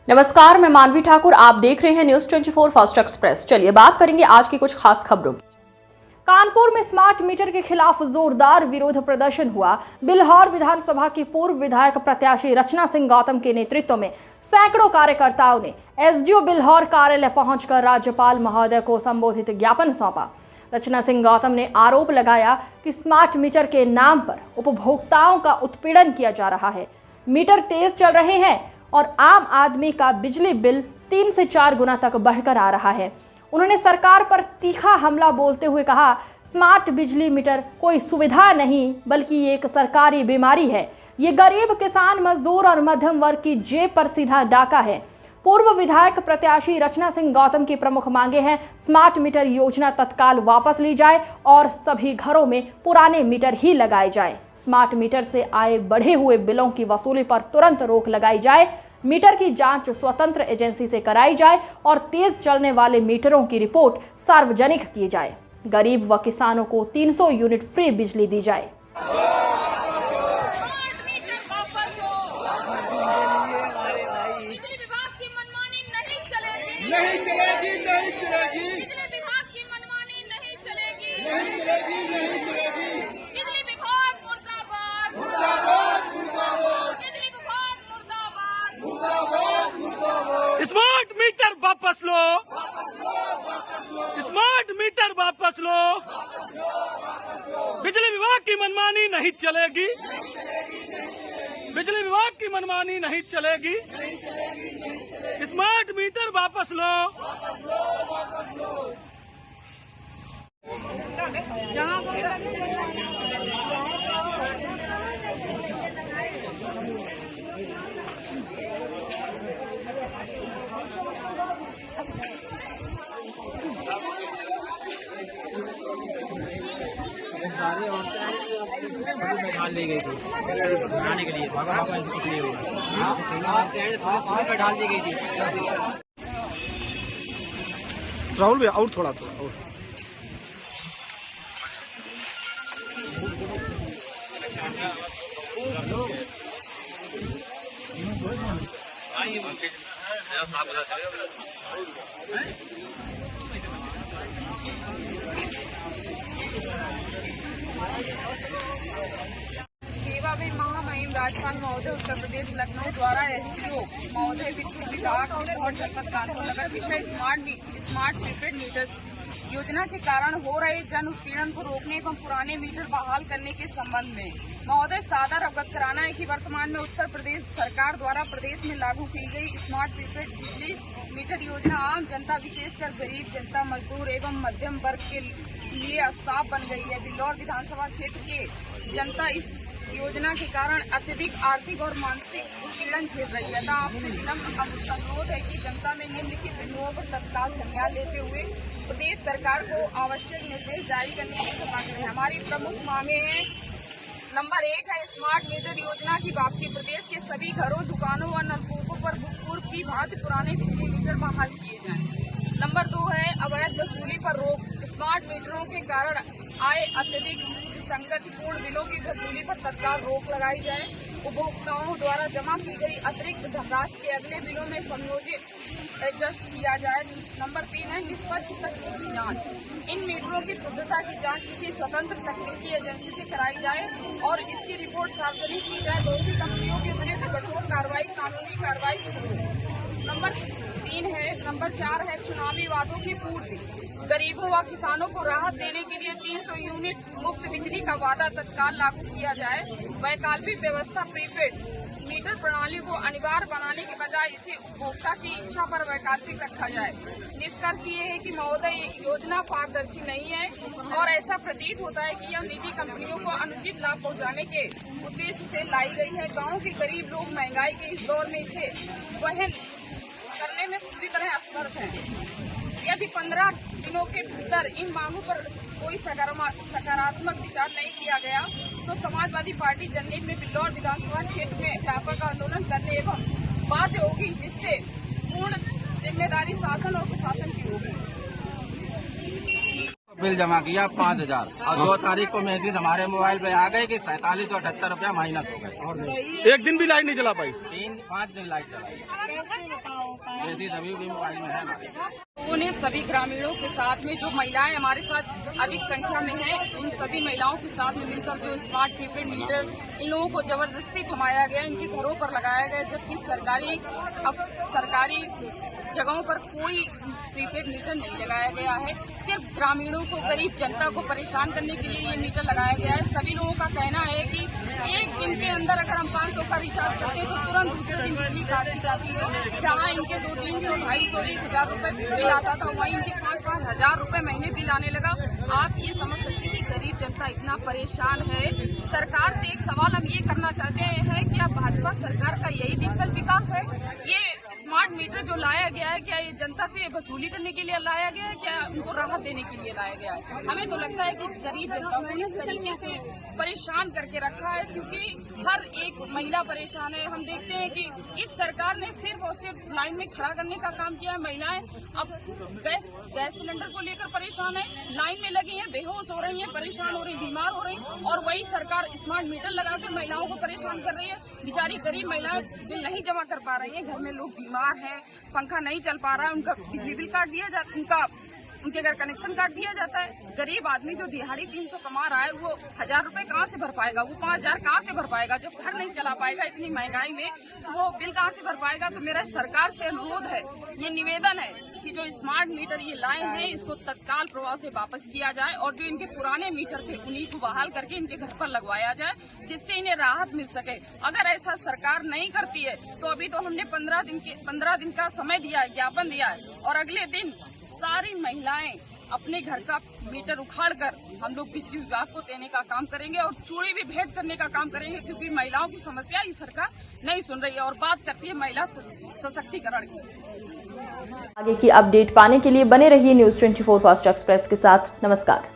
नमस्कार, मैं मानवी ठाकुर। आप देख रहे हैं न्यूज 24 फास्ट एक्सप्रेस। चलिए बात करेंगे आज की कुछ खास खबरों की। कानपुर में स्मार्ट मीटर के खिलाफ जोरदार विरोध प्रदर्शन हुआ। बिल्हौर विधानसभा की पूर्व विधायक प्रत्याशी रचना सिंह गौतम के नेतृत्व में सैकड़ों कार्यकर्ताओं ने एसडीओ बिल्हौर कार्यालय पहुंचकर राज्यपाल महोदय को संबोधित ज्ञापन सौंपा। रचना सिंह गौतम ने आरोप लगाया कि स्मार्ट मीटर के नाम पर उपभोक्ताओं का उत्पीड़न किया जा रहा है। मीटर तेज चल रहे हैं और आम आदमी का बिजली बिल 3 से 4 गुना तक बढ़कर आ रहा है। उन्होंने सरकार पर तीखा हमला बोलते हुए कहा, स्मार्ट बिजली मीटर कोई सुविधा नहीं बल्कि एक सरकारी बीमारी है। ये गरीब किसान, मजदूर और मध्यम वर्ग की जेब पर सीधा डाका है। पूर्व विधायक प्रत्याशी रचना सिंह गौतम की प्रमुख मांगे हैं, स्मार्ट मीटर योजना तत्काल वापस ली जाए और सभी घरों में पुराने मीटर ही लगाए जाए। स्मार्ट मीटर से आए बढ़े हुए बिलों की वसूली पर तुरंत रोक लगाई जाए। मीटर की जांच स्वतंत्र एजेंसी से कराई जाए और तेज चलने वाले मीटरों की रिपोर्ट सार्वजनिक की जाए। गरीब व किसानों को 300 यूनिट फ्री बिजली दी जाए। नहीं चलेगी, नहीं चलेगी। बिजली विभाग की मनमानी नहीं चलेगी, नहीं चलेगी, नहीं चलेगी। बिजली विभाग मुर्दाबाद, मुर्दाबाद, मुर्दाबाद। बिजली विभाग मुर्दाबाद, मुर्दाबाद, मुर्दाबाद। स्मार्ट मीटर वापस लो, स्मार्ट मीटर वापस लो। बिजली विभाग की मनमानी नहीं चलेगी, बिजली विभाग की मनमानी नहीं चलेगी। स्मार्ट मीटर वापस लो। डाल दी गई थी बनाने के लिए, डाल दी गई थी। राहुल भैया और थोड़ा और सेवा में महामहिम राज्यपाल महोदय उत्तर प्रदेश लखनऊ द्वारा एसडीओ महोदय विद्युत विभाग और जनपद कानपुर नगर विषय स्मार्ट प्रीपेड मीटर योजना के कारण हो रहे जन उत्पीड़न को रोकने एवं पुराने मीटर बहाल करने के संबंध में महोदय सादर अवगत कराना है कि वर्तमान में उत्तर प्रदेश सरकार द्वारा प्रदेश में लागू की गई स्मार्ट प्रीपेड बिजली मीटर योजना आम जनता, विशेषकर गरीब जनता, मजदूर एवं मध्यम वर्ग के लिए अभिशाप बन गई है। बिल्हौर विधानसभा क्षेत्र के जनता इस योजना के कारण अत्यधिक आर्थिक और मानसिक उत्पीड़न झेल रही है। आपसे विनम्र अनुरोध है कि जनता में निम्नलिखित बिंदुओं पर तत्काल संज्ञान लेते हुए प्रदेश सरकार को आवश्यक निर्देश जारी करने की मांग है। हमारी प्रमुख मांगे हैं, नंबर 1 है स्मार्ट मीटर योजना की वापसी। प्रदेश के सभी घरों, दुकानों व नलकूपों पर भूतपूर्व की भांति पुराने बिजली मीटर बहाल किए जाएं। नंबर 2 है अवैध वसूली पर रोक। स्मार्ट मीटरों के कारण आए अत्यधिक संगतिपूर्ण बिलों की वसूली पर तत्काल रोक लगाई जाए। उपभोक्ताओं द्वारा जमा की गई अतिरिक्त धनराशि के अगले बिलों में संयोजित एडजस्ट किया जाए। नंबर 3 है निष्पक्ष तकनीकी जांच। इन मीटरों की शुद्धता की जांच किसी स्वतंत्र तकनीकी एजेंसी से कराई जाए और इसकी रिपोर्ट सार्वजनिक की जाए। दोषी कंपनियों के विरुद्ध कठोर कार्रवाई, कानूनी कार्रवाई। नंबर 4 है चुनावी वादों की पूर्ति। गरीबों व किसानों को राहत देने के लिए 300 यूनिट मुफ्त बिजली का वादा तत्काल लागू किया जाए। वैकल्पिक व्यवस्था प्रीपेड मीटर प्रणाली को अनिवार्य बनाने के बजाय इसे उपभोक्ता की इच्छा पर वैकल्पिक रखा जाए। निष्कर्ष ये है कि महोदय योजना पारदर्शी नहीं है और ऐसा प्रतीत होता है कि यह निजी कंपनियों को अनुचित लाभ पहुंचाने के उद्देश्य से लाई गई है। गाँव के गरीब लोग महंगाई के इस दौर में इसे वहन करने में पूरी तरह असमर्थ हैं। यदि 15 दिनों के भीतर इन मांगों पर कोई सकारात्मक विचार नहीं किया गया तो समाजवादी पार्टी जनहित में बिल्हौर विधानसभा क्षेत्र में व्यापक आंदोलन करने एवं बाध्य होगी, जिससे पूर्ण जिम्मेदारी शासन और प्रशासन की होगी। बिल जमा किया 5000 और 2 तारीख को मैसेज हमारे मोबाइल पे आ गए कि 4778 रुपया माइनस हो गए। और नहीं। एक दिन भी लाइट नहीं जला पाई। 3-5 दिन लाइट जलाई। जैसे तभी भी मोबाइल में है हमारे। लोगों ने सभी ग्रामीणों के साथ में जो महिलाएं हमारे साथ अधिक संख्या में हैं, उन सभी महिलाओं के साथ में मिलकर जो स्मार्ट प्रीपेड मीटर इन लोगों को जबरदस्ती थमाया गया, इनके घरों पर लगाया गया, जबकि सरकारी जगहों पर कोई प्रीपेड मीटर नहीं लगाया गया है। सिर्फ ग्रामीणों को, गरीब जनता को परेशान करने के लिए ये मीटर लगाया गया है। सभी लोगों का कहना है कि एक दिन के अंदर अगर हम 500 का रिचार्ज करते हैं तो तुरंत दूसरे दिन बिजली काट दी जाती है। जहाँ इनके 200, 300, 250, 1,000 रुपए बिल आता था, वहीं इनके 5-5 हजार रुपए महीने बिल आने लगा। आप ये समझ सकते हैं कि गरीब जनता इतना परेशान है। सरकार से एक सवाल हम ये करना चाहते हैं, क्या भाजपा सरकार का यही डिजिटल विकास है? ये स्मार्ट मीटर जो लाया गया है, क्या ये जनता से वसूली करने के लिए लाया गया है, क्या उनको राहत देने के लिए लाया गया है? हमें तो लगता है कि गरीब जनता को इस तरीके से परेशान करके रखा है, क्योंकि हर एक महिला परेशान है। हम देखते हैं कि इस सरकार ने सिर्फ और सिर्फ लाइन में खड़ा करने का काम किया है। महिलाएं अब गैस सिलेंडर को लेकर परेशान है, लाइन में लगी हैं, बेहोश हो रही हैं, परेशान हो रही, बीमार हो रही, और वही सरकार स्मार्ट मीटर लगाकर महिलाओं को परेशान कर रही है। बेचारी गरीब महिलाएं बिल नहीं जमा कर पा रही हैं, घर में लोग बीमार हैं, पंखा नहीं चल पा रहा है, उनका बिजली बिल काट दिया जाता, उनके घर कनेक्शन काट दिया जाता है। गरीब आदमी जो दिहाड़ी 300 कमा रहा है, वो 1,000 रुपए कहाँ से भर पाएगा? वो 5,000 कहाँ से भर पाएगा? जब घर नहीं चला पाएगा इतनी महंगाई में, तो वो बिल कहाँ से भर पाएगा? तो मेरा सरकार से अनुरोध है, ये निवेदन है कि जो स्मार्ट मीटर ये लाए हैं, इसको तत्काल प्रभाव से वापस किया जाए, और जो इनके पुराने मीटर थे उन्हीं को बहाल करके इनके घर पर लगवाया जाए, जिससे इन्हें राहत मिल सके। अगर ऐसा सरकार नहीं करती है तो अभी तो हमने 15 दिन का समय दिया है, ज्ञापन दिया है, और अगले दिन सारी महिलाएं अपने घर का मीटर उखाड़कर हम लोग बिजली विभाग को देने का काम करेंगे, और चूड़ी भी भेंट करने का काम करेंगे, क्योंकि महिलाओं की समस्या ये सरकार नहीं सुन रही है और बात करती है महिला सशक्तिकरण की। आगे की अपडेट पाने के लिए बने रहिए न्यूज़ 24 फास्ट एक्सप्रेस के साथ। नमस्कार।